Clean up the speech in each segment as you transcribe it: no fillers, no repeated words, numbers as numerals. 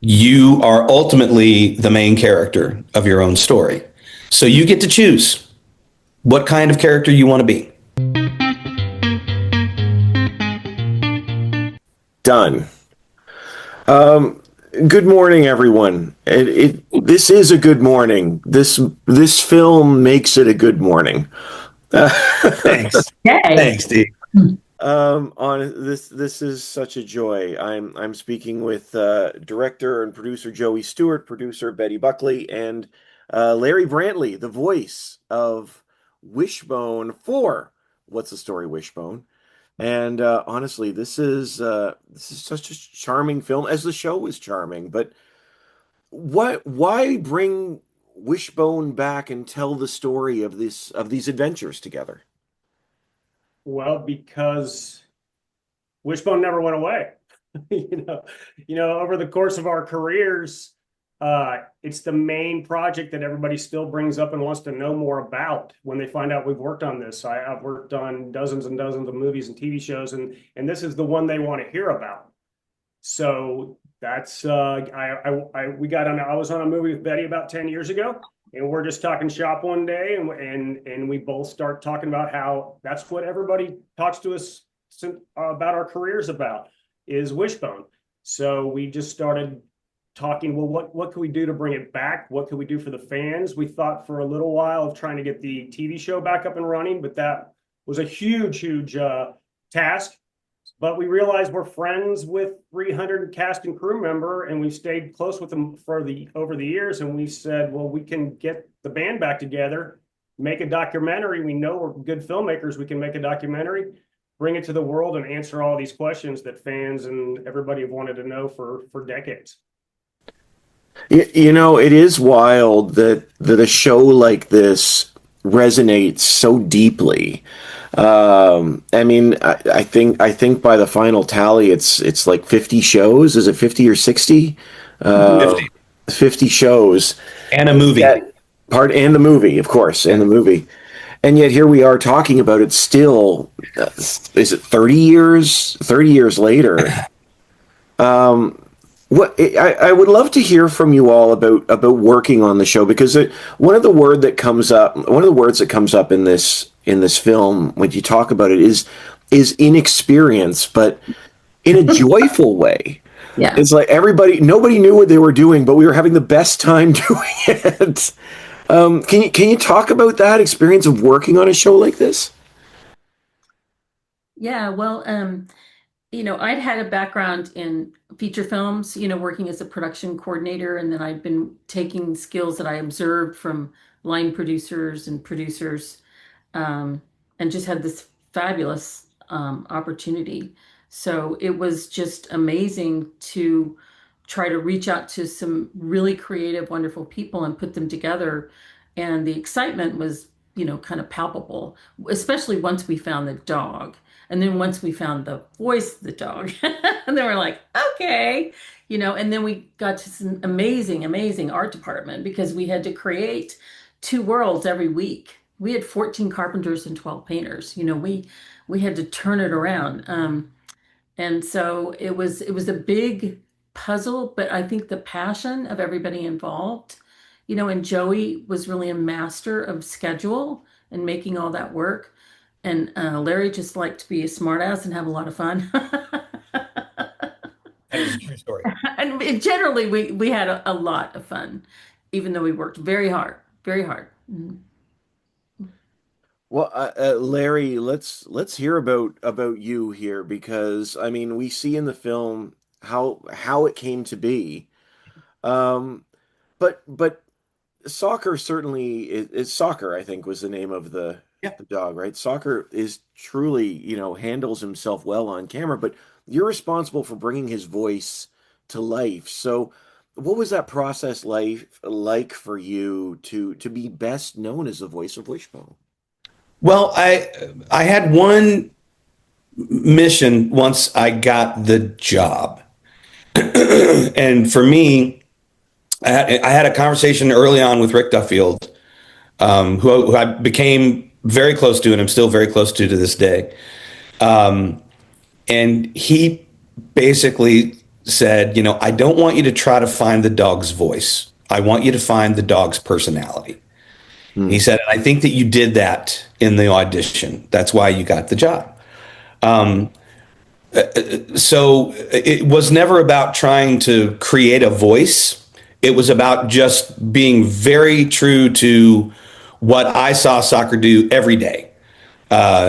You are ultimately the main character of your own story. So you get to choose what kind of character you want to be. Done. Good morning, everyone. This is a good morning. This film makes it a good morning. Thanks. Yay. Thanks, Steve. On this is such a joy. I'm speaking with director and producer Joey Stewart, producer Betty Buckley, and Larry Brantley, the voice of Wishbone for What's the Story, Wishbone? And honestly, this is such a charming film, as the show was charming. But why bring Wishbone back and tell the story of these adventures together? Well, because Wishbone never went away. Over the course of our careers, it's the main project that everybody still brings up and wants to know more about when they find out we've worked on this. I've worked on dozens and dozens of movies and TV shows, and this is the one they want to hear about. So that's we got on. I was on a movie with Betty about 10 years ago, and we're just talking shop one day, and we both start talking about how that's what everybody talks to us about our careers about is Wishbone. So we just started talking, well, what can we do to bring it back? What can we do for the fans? We thought for a little while of trying to get the TV show back up and running, but that was a huge task. But we realized we're friends with 300 cast and crew member, and we stayed close with them over the years. And we said, well, we can get the band back together, make a documentary. We know we're good filmmakers. We can make a documentary, bring it to the world, and answer all these questions that fans and everybody have wanted to know for decades. It is wild that a show like this resonates so deeply. I think by the final tally, it's like 50 shows. Is it 50 or 60? 50. 50 shows. And a movie. And the movie, of course, and the movie. And yet here we are talking about it still. Is it 30 years? 30 years later. I would love to hear from you all about working on the show, because one of the words that comes up in this film when you talk about it is inexperience, but in a joyful way. Yeah. It's like nobody knew what they were doing, but we were having the best time doing it. Can you talk about that experience of working on a show like this? Yeah, well, I'd had a background in feature films, working as a production coordinator, and then I'd been taking skills that I observed from line producers and producers, and just had this fabulous opportunity. So it was just amazing to try to reach out to some really creative, wonderful people and put them together. And the excitement was, kind of palpable, especially once we found the dog. And then once we found the voice of the dog, and then we're like, okay, and then we got to some amazing art department, because we had to create 2 worlds every week. We had 14 carpenters and 12 painters. We had to turn it around. And so it was a big puzzle, but I think the passion of everybody involved, and Joey was really a master of schedule and making all that work. And Larry just liked to be a smartass and have a lot of fun. That is a true story. And generally, we had a lot of fun, even though we worked very hard, very hard. Mhm. Well, Larry, let's hear about you here, because we see in the film how it came to be, um, but Soccer certainly is Soccer. I think was the name of Yeah. the dog, right? Soccer is truly handles himself well on camera, but you're responsible for bringing his voice to life. So, what was that process like for you to be best known as the voice of Wishbone? Well, I had one mission once I got the job. And for me, I had a conversation early on with Rick Duffield, who I became very close to, and I'm still very close to this day. And he basically said, I don't want you to try to find the dog's voice. I want you to find the dog's personality. He said, I think that you did that in the audition. That's why you got the job. So it was never about trying to create a voice. It was about just being very true to what I saw Soccer do every day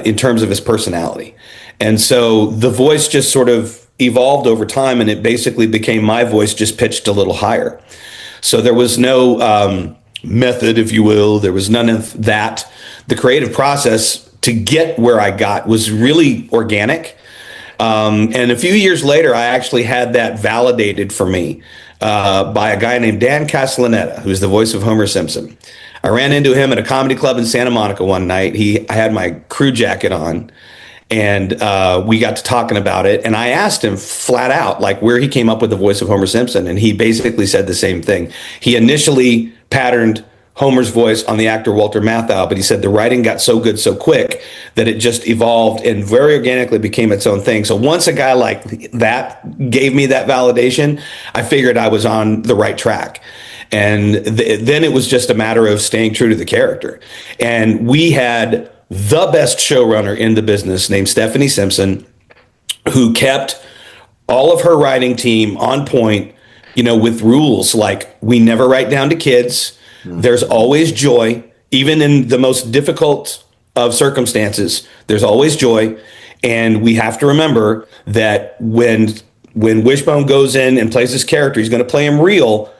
in terms of his personality. And so the voice just sort of evolved over time, and it basically became my voice just pitched a little higher. So there was no method, if you will. There was none of that. The creative process to get where I got was really organic. And a few years later, I actually had that validated for me by a guy named Dan Castellaneta, who's the voice of Homer Simpson. I ran into him at a comedy club in Santa Monica one night. I had my crew jacket on, and we got to talking about it. And I asked him flat out, like, where he came up with the voice of Homer Simpson. And he basically said the same thing. He initially patterned Homer's voice on the actor Walter Matthau, but he said the writing got so good so quick that it just evolved and very organically became its own thing. So once a guy like that gave me that validation, I figured I was on the right track. And then it was just a matter of staying true to the character. And we had the best showrunner in the business named Stephanie Simpson, who kept all of her writing team on point, with rules like we never write down to kids. There's always joy, even in the most difficult of circumstances. There's always joy. And we have to remember that when Wishbone goes in and plays his character, he's going to play him real.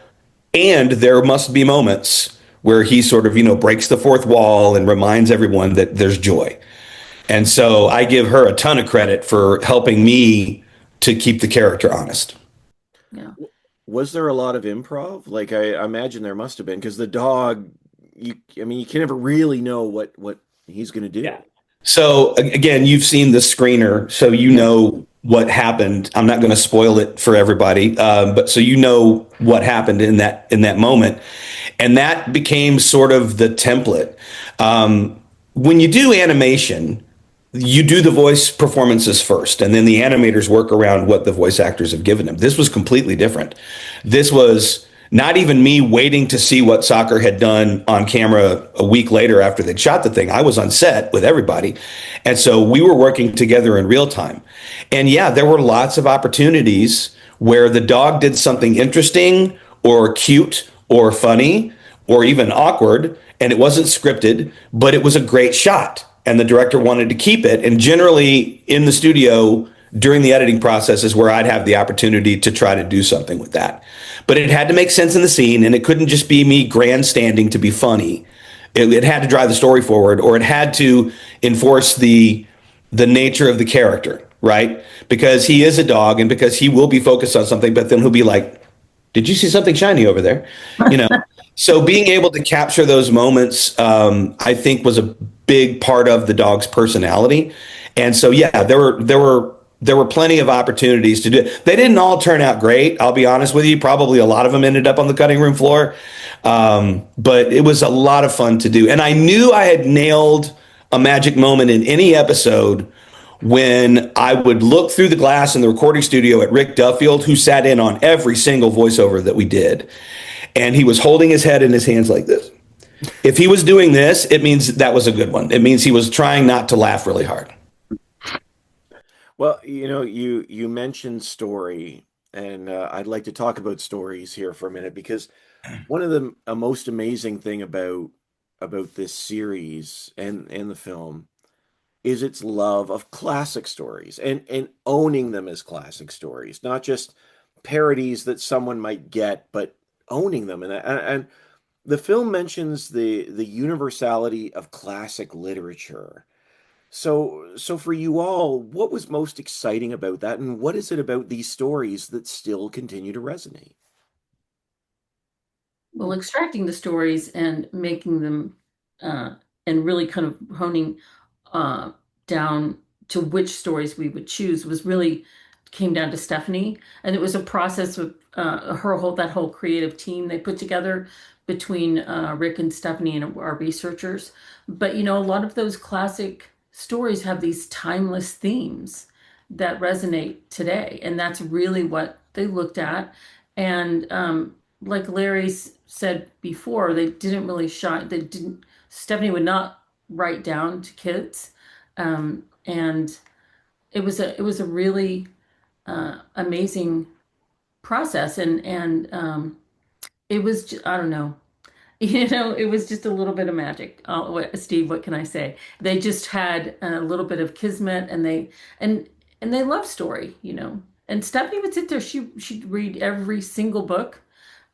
And there must be moments where he sort of, breaks the fourth wall and reminds everyone that there's joy. And so I give her a ton of credit for helping me to keep the character honest. Yeah. Was there a lot of improv? Like I imagine there must have been, because the dog, you can never really know what he's going to do. Yeah. So again, you've seen the screener, so you know what happened. I'm not going to spoil it for everybody, but so what happened in that moment, and that became sort of the template. When you do animation, you do the voice performances first, and then the animators work around what the voice actors have given them. This was completely different. This was not even me waiting to see what Soccer had done on camera a week later after they'd shot the thing. I was on set with everybody. And so we were working together in real time. And yeah, there were lots of opportunities where the dog did something interesting or cute or funny or even awkward, and it wasn't scripted, but it was a great shot. And the director wanted to keep it. And generally in the studio during the editing process is where I'd have the opportunity to try to do something with that. But it had to make sense in the scene, and it couldn't just be me grandstanding to be funny. It had to drive the story forward, or it had to enforce the nature of the character, right? Because he is a dog, and because he will be focused on something, but then he'll be like, did you see something shiny over there? So being able to capture those moments, I think was a big part of the dog's personality. And so, yeah, there were plenty of opportunities to do it. They didn't all turn out great. I'll be honest with you. Probably a lot of them ended up on the cutting room floor. But it was a lot of fun to do. And I knew I had nailed a magic moment in any episode when I would look through the glass in the recording studio at Rick Duffield, who sat in on every single voiceover that we did. And he was holding his head in his hands like this. If he was doing this, it means that was a good one. It means he was trying not to laugh really hard. Well, you mentioned story, and I'd like to talk about stories here for a minute, because one of the most amazing thing about this series and the film is its love of classic stories and owning them as classic stories, not just parodies that someone might get, but owning them. And the film mentions the universality of classic literature. So for you all, what was most exciting about that, and what is it about these stories that still continue to resonate? Well, extracting the stories and making them and really kind of honing down to which stories we would choose was really came down to Stephanie. And it was a process of that whole creative team they put together between Rick and Stephanie and our researchers. But, a lot of those classic stories have these timeless themes that resonate today. And that's really what they looked at. And like said before, they didn't really shine. They didn't. Stephanie would not write down to kids, and it was a really amazing process, and it was I don't know. It was just a little bit of magic. Steve, what can I say? They just had a little bit of kismet, and and they love story. And Stephanie would sit there. She'd read every single book,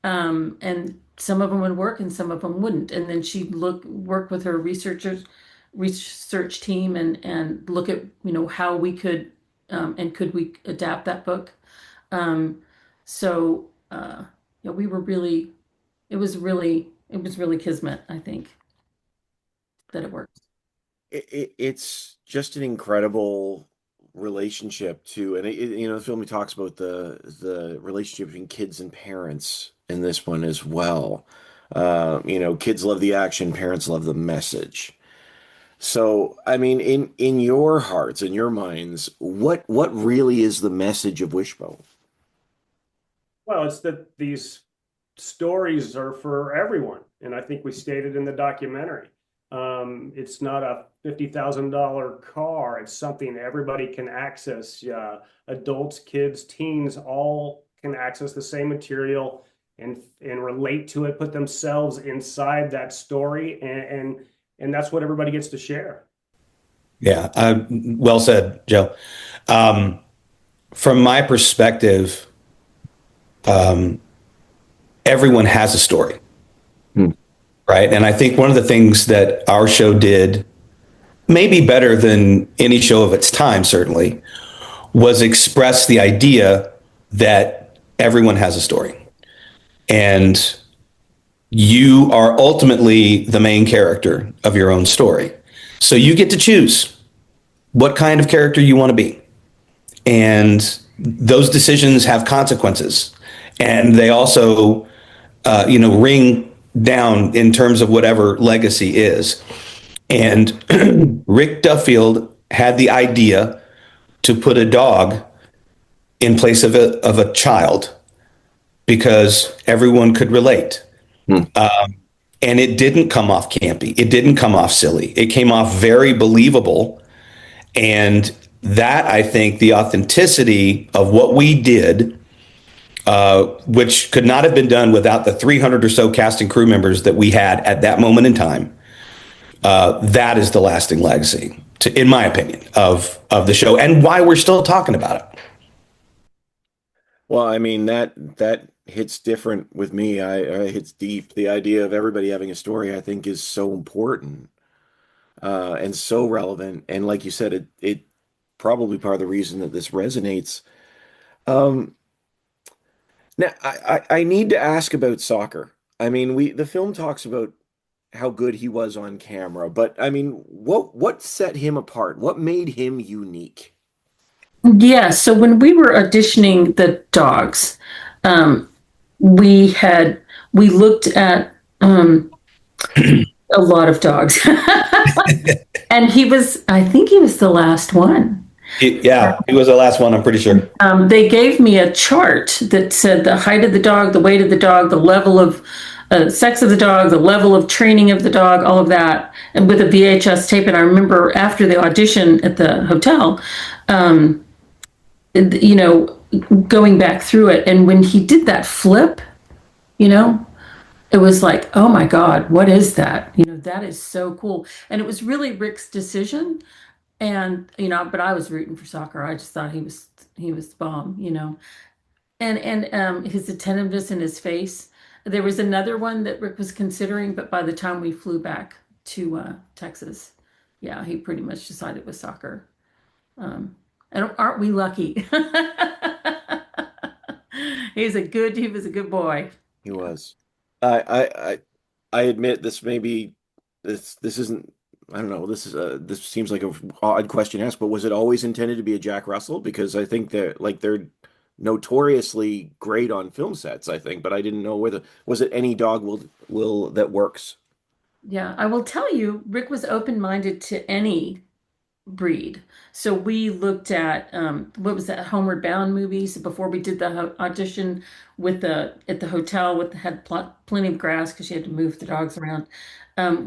and some of them would work, and some of them wouldn't. And then she'd work with her research team, and look at how we could, and could we adapt that book. Um, so yeah, we were really it was really kismet, I think, that it worked. It's just an incredible relationship too, and the film talks about the relationship between kids and parents in this one as well. Kids love the action, parents love the message. So, I mean, in your hearts, in your minds, what really is the message of Wishbone? Well, it's that these stories are for everyone, and I think we stated in the documentary. It's not a $50,000 car. It's something everybody can access. Adults, kids, teens, all can access the same material and relate to it, put themselves inside that story, and that's what everybody gets to share. Yeah, well said, Joe. Um, from my perspective, um, everyone has a story, Hmm. right? And I think one of the things that our show did, maybe better than any show of its time, certainly, was express the idea that everyone has a story. And you are ultimately the main character of your own story. So you get to choose what kind of character you want to be. And those decisions have consequences. And they also, ring down in terms of whatever legacy is. And Rick Duffield had the idea to put a dog in place of a child because everyone could relate. Hmm. And it didn't come off campy. It didn't come off silly. It came off very believable. And that, I think, the authenticity of what we did, which could not have been done without the 300 or so cast and crew members that we had at that moment in time, that is the lasting legacy, in my opinion, of the show and why we're still talking about it. Well, I mean that hits different with me. I hits deep. The idea of everybody having a story, I think, is so important and so relevant. And like you said, it probably part of the reason that this resonates. Um, Now, I need to ask about soccer. I mean, the film talks about how good he was on camera, but I mean, what set him apart? What made him unique? Yeah, so when we were auditioning the dogs, um, we had we looked at a lot of dogs. And I think he was the last one. Yeah, he was the last one, I'm pretty sure. They gave me a chart that said the height of the dog, the weight of the dog, the level of sex of the dog, the level of training of the dog, all of that, and with a VHS tape. And I remember after the audition at the hotel, um, you know, going back through it. And when he did that flip, you know, it was like, oh my God, what is that? That is so cool. And it was really Rick's decision. And, but I was rooting for soccer. I just thought he was the bomb. And his attentiveness in his face. There was another one that Rick was considering, but by the time we flew back to Texas, yeah, he pretty much decided with soccer. Um, and aren't we lucky? He was a good boy. He Yeah. was. I admit this isn't. I don't know. This seems like a odd question to ask, but was it always intended to be a Jack Russell? Because I think that like they're notoriously great on film sets, I think, but I didn't know whether was it any dog will that works. Yeah, I will tell you, Rick was open-minded to any breed. So we looked at what was that Homeward Bound movies before we did the audition with the at the hotel with had plenty of grass because you had to move the dogs around.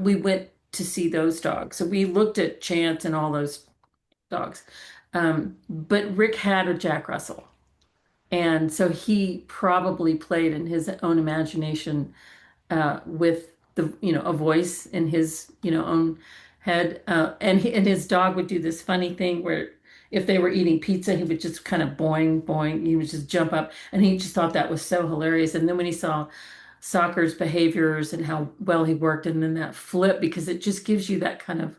We went to see those dogs. So we looked at Chance and all those dogs. But Rick had a Jack Russell. And so he probably played in his own imagination with the a voice in his own head, and his dog would do this funny thing where if they were eating pizza, he would just kind of boing boing. He would just jump up, and he just thought that was so hilarious. And then when he saw Soccer's behaviors and how well he worked, and then that flip because it just gives you that kind of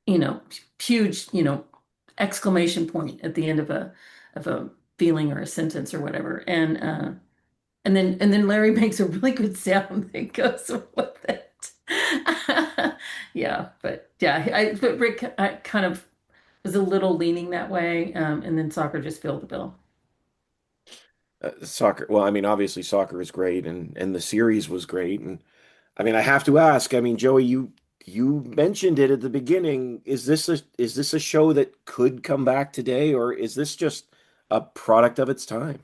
you know huge exclamation point at the end of a feeling or a sentence or whatever. And then Larry makes a really good sound that goes with it. Yeah, but Rick I kind of was a little leaning that way, and then Soccer just filled the bill. Soccer. Well, I mean, obviously, soccer is great, and the series was great. And I mean, I have to ask. I mean, Joey, you mentioned it at the beginning. Is this a show that could come back today, or is this just a product of its time?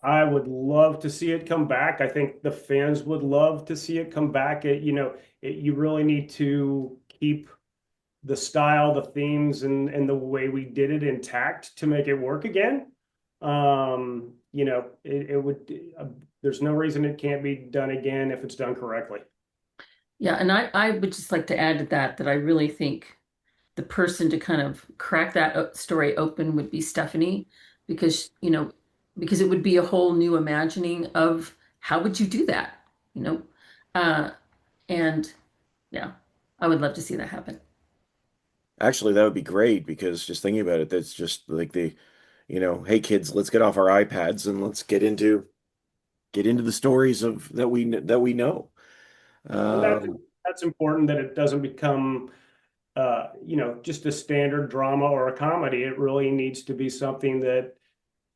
I would love to see it come back. I think the fans would love to see it come back. You really need to keep the style, the themes, and the way we did it intact to make it work again. It would. There's no reason it can't be done again if it's done correctly. Yeah, and I would just like to add to that I really think the person to kind of crack that story open would be Stephanie, because because it would be a whole new imagining of how would you do that, you know, uh, and yeah, I would love to see that happen. Actually, that would be great because just thinking about it, that's just like hey kids, let's get off our iPads and let's get into the stories of that we know. And Um, that's important that it doesn't become just a standard drama or a comedy. It really needs to be something that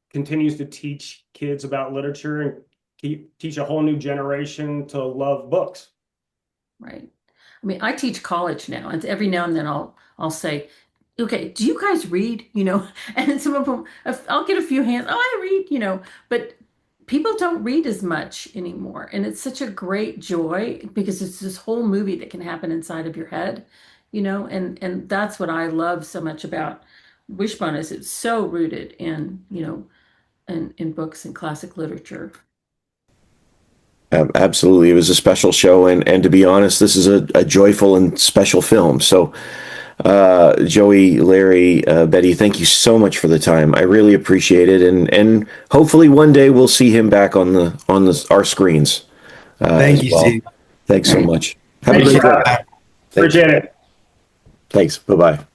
continues to teach kids about literature and teach a whole new generation to love books. Right. I mean, I teach college now, and every now and then I'll say, "Okay, do you guys read?" And then some of them, I'll get a few hands. Oh, I read, but people don't read as much anymore, and it's such a great joy because it's this whole movie that can happen inside of your head, and that's what I love so much about Wishbone is it's so rooted in in books and classic literature. Absolutely, it was a special show, and to be honest, this is a joyful and special film. So, Joey, Larry, Betty, thank you so much for the time. I really appreciate it, and hopefully one day we'll see him back on our screens Thank as you, well. Steve. Thanks so much. Have a Thanks great for day. having Thanks. Appreciate it. Thanks. Bye bye.